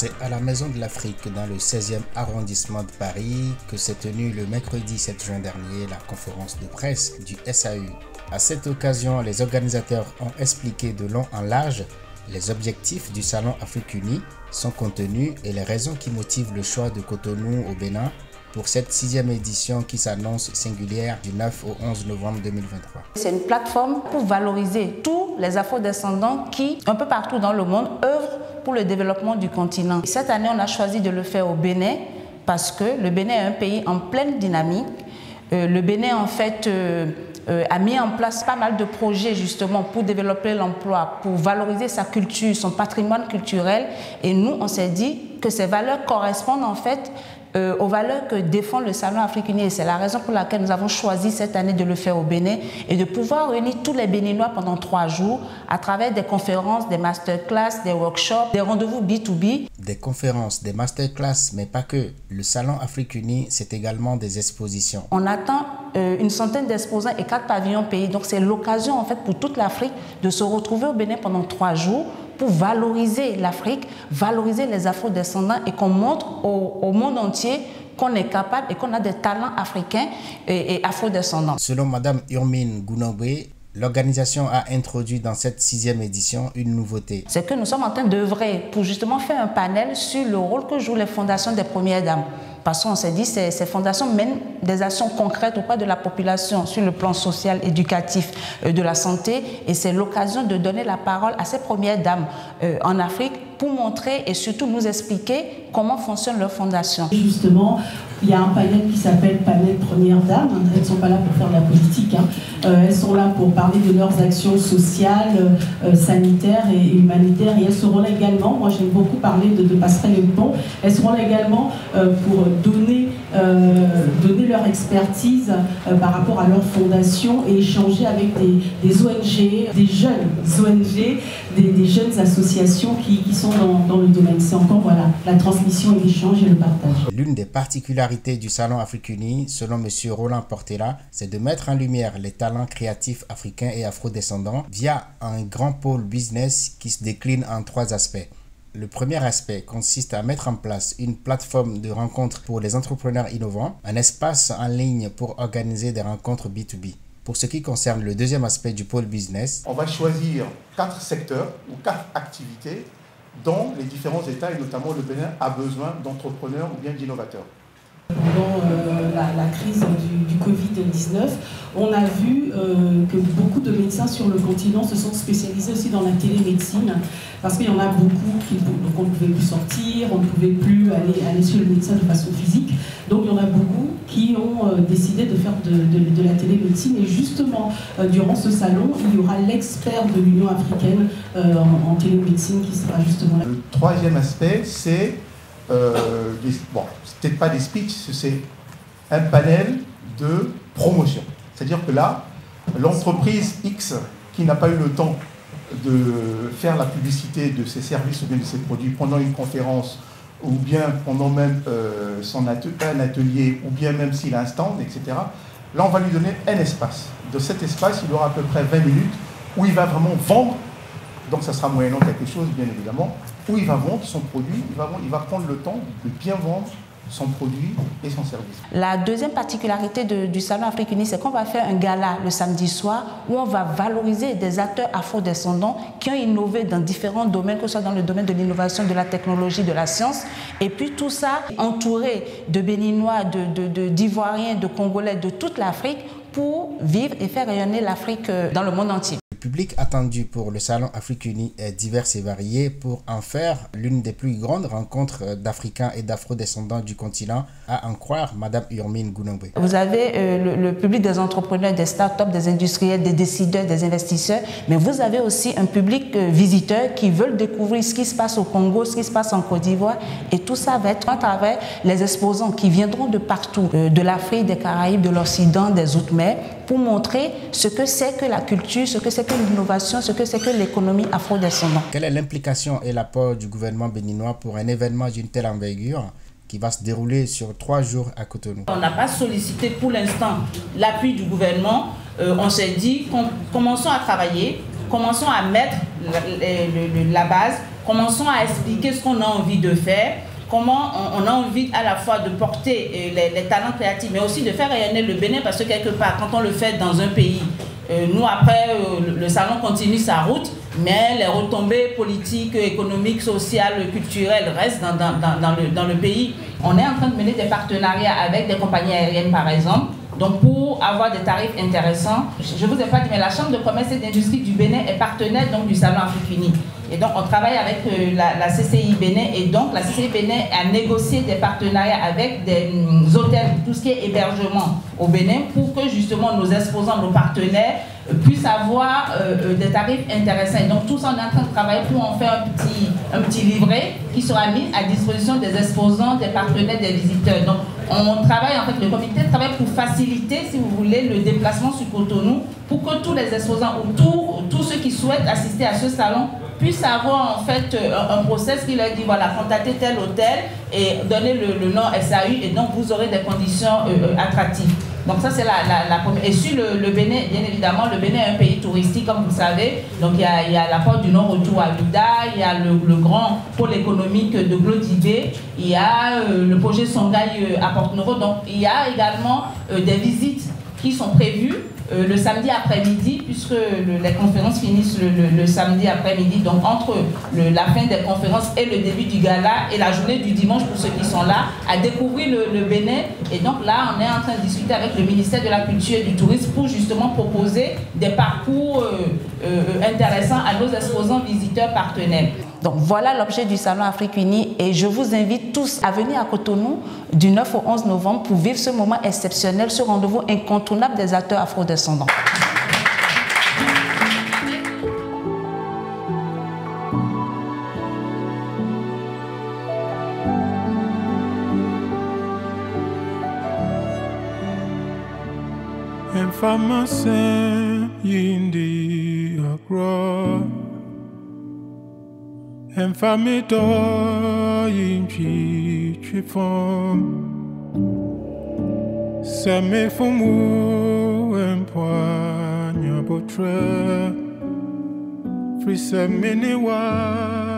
C'est à la Maison de l'Afrique, dans le 16e arrondissement de Paris, que s'est tenue le mercredi 7 juin dernier la conférence de presse du SAU. À cette occasion, les organisateurs ont expliqué de long en large les objectifs du Salon Afrique Unie, son contenu et les raisons qui motivent le choix de Cotonou au Bénin pour cette 6e édition qui s'annonce singulière du 9 au 11 novembre 2023. C'est une plateforme pour valoriser tous les afro-descendants qui, un peu partout dans le monde, œuvrent pour le développement du continent. Cette année, on a choisi de le faire au Bénin parce que le Bénin est un pays en pleine dynamique. Le Bénin, en fait, a mis en place pas mal de projets justement pour développer l'emploi, pour valoriser sa culture, son patrimoine culturel. Et nous, on s'est dit que ces valeurs correspondent en fait aux valeurs que défend le Salon Afrique Unie. Et c'est la raison pour laquelle nous avons choisi cette année de le faire au Bénin et de pouvoir réunir tous les Béninois pendant 3 jours à travers des conférences, des masterclass, des workshops, des rendez-vous B2B. Des conférences, des masterclass, mais pas que. Le Salon Afrique Unie, c'est également des expositions. On attend une centaine d'exposants et 4 pavillons pays. Donc c'est l'occasion en fait pour toute l'Afrique de se retrouver au Bénin pendant 3 jours pour valoriser l'Afrique, valoriser les afro-descendants et qu'on montre au monde entier qu'on est capable et qu'on a des talents africains et afro-descendants. Selon Mme Urmine Gounobé, l'organisation a introduit dans cette 6e édition une nouveauté. C'est que nous sommes en train d'œuvrer pour justement faire un panel sur le rôle que jouent les fondations des Premières Dames. Parce qu'on s'est dit que ces fondations mènent des actions concrètes auprès de la population sur le plan social, éducatif, de la santé. Et c'est l'occasion de donner la parole à ces Premières Dames en Afrique pour montrer et surtout nous expliquer comment fonctionnent leurs fondations. Justement, il y a un panel qui s'appelle Panel Premières Dames. Elles ne sont pas là pour faire de la politique. Elles sont là pour parler de leurs actions sociales, sanitaires et humanitaires. Et elles seront là également, moi j'aime beaucoup parler de passerelles et de ponts, elles seront là également pour donner leur expertise par rapport à leur fondation et échanger avec des ONG, des jeunes ONG, des jeunes associations qui sont dans le domaine. C'est encore voilà, la transmission et l'échange et le partage. L'une des particularités du Salon Afrique Unie, selon M. Roland Portela, c'est de mettre en lumière les talents créatifs africains et afro-descendants via un grand pôle business qui se décline en 3 aspects. Le premier aspect consiste à mettre en place une plateforme de rencontres pour les entrepreneurs innovants, un espace en ligne pour organiser des rencontres B2B. Pour ce qui concerne le deuxième aspect du pôle business, on va choisir 4 secteurs ou 4 activités dont les différents États, et notamment le Bénin, a besoin d'entrepreneurs ou bien d'innovateurs. Pendant la crise du Covid-19, on a vu que beaucoup de médecins sur le continent se sont spécialisés aussi dans la télémédecine parce qu'il y en a beaucoup donc on ne pouvait plus sortir, on ne pouvait plus aller chez le médecin de façon physique. Donc il y en a beaucoup qui ont décidé de faire de la télémédecine et justement durant ce salon, il y aura l'expert de l'Union africaine en télémédecine qui sera justement là. Le troisième aspect, c'est bon, c'est peut-être pas des speeches, c'est un panel de promotion. C'est-à-dire que là, l'entreprise X qui n'a pas eu le temps de faire la publicité de ses services ou bien de ses produits pendant une conférence ou bien pendant même un atelier ou bien même s'il a un stand, etc. Là, on va lui donner un espace. De cet espace, il aura à peu près 20 minutes où il va vraiment vendre. Donc ça sera moyennant quelque chose, bien évidemment, où il va vendre son produit, il va prendre le temps de bien vendre son produit et son service. La deuxième particularité du Salon Afrique Unie, c'est qu'on va faire un gala le samedi soir où on va valoriser des acteurs afro-descendants qui ont innové dans différents domaines, que ce soit dans le domaine de l'innovation, de la technologie, de la science. Et puis tout ça entouré de Béninois, d'Ivoiriens, de Congolais, de toute l'Afrique pour vivre et faire rayonner l'Afrique dans le monde entier. Le public attendu pour le Salon Afrique Unie est divers et varié pour en faire l'une des plus grandes rencontres d'Africains et d'Afro-descendants du continent, à en croire Mme Urmine Gounobé. Vous avez le public des entrepreneurs, des startups, des industriels, des décideurs, des investisseurs, mais vous avez aussi un public visiteur qui veulent découvrir ce qui se passe au Congo, ce qui se passe en Côte d'Ivoire, et tout ça va être à travers les exposants qui viendront de partout, de l'Afrique, des Caraïbes, de l'Occident, des Outre-mer, pour montrer ce que c'est que la culture, ce que c'est que l'innovation, ce que c'est que l'économie afro-descendante. Quelle est l'implication et l'apport du gouvernement béninois pour un événement d'une telle envergure qui va se dérouler sur 3 jours à Cotonou? On n'a pas sollicité pour l'instant l'appui du gouvernement. On s'est dit, commençons à travailler, commençons à mettre la base, commençons à expliquer ce qu'on a envie de faire, comment on a envie à la fois de porter les talents créatifs, mais aussi de faire rayonner le Bénin, parce que quelque part, quand on le fait dans un pays, nous après, le salon continue sa route, mais les retombées politiques, économiques, sociales, culturelles restent dans le pays. On est en train de mener des partenariats avec des compagnies aériennes, par exemple, donc pour avoir des tarifs intéressants. Je ne vous ai pas dit, mais la Chambre de commerce et d'industrie du Bénin est partenaire donc, du Salon Afrique Unie. Et donc on travaille avec la CCI Bénin, et donc la CCI Bénin a négocié des partenariats avec des hôtels, tout ce qui est hébergement au Bénin, pour que justement nos exposants, nos partenaires puissent avoir des tarifs intéressants. Et donc tout ça, on est en train de travailler pour en faire un petit livret qui sera mis à disposition des exposants, des partenaires, des visiteurs. Donc on travaille, en fait, le comité travaille pour faciliter, si vous voulez, le déplacement sur Cotonou, pour que tous les exposants ou tous ceux qui souhaitent assister à ce salon puissent avoir en fait un process qui leur dit voilà, contactez tel hôtel et donnez le nom SAU, et donc vous aurez des conditions attractives. Donc ça c'est la première. Et sur le Bénin, bien évidemment, le Bénin est un pays touristique comme vous savez. Donc il y a la porte du Nord autour à Ouidah, il y a le grand pôle économique de Glodibé, il y a le projet Songhai à Porto-Novo. Donc il y a également des visites qui sont prévues le samedi après-midi, puisque les conférences finissent le samedi après-midi. Donc entre la fin des conférences et le début du gala et la journée du dimanche pour ceux qui sont là, à découvrir le Bénin. Et donc là, on est en train de discuter avec le ministère de la Culture et du Tourisme pour justement proposer des parcours intéressants à nos exposants, visiteurs, partenaires. Donc voilà l'objet du Salon Afrique Unie, et je vous invite tous à venir à Cotonou du 9 au 11 novembre pour vivre ce moment exceptionnel, ce rendez-vous incontournable des acteurs afro-descendants. Infame do yinchi chifom Seme fumu empoa nyabotre Free semene wa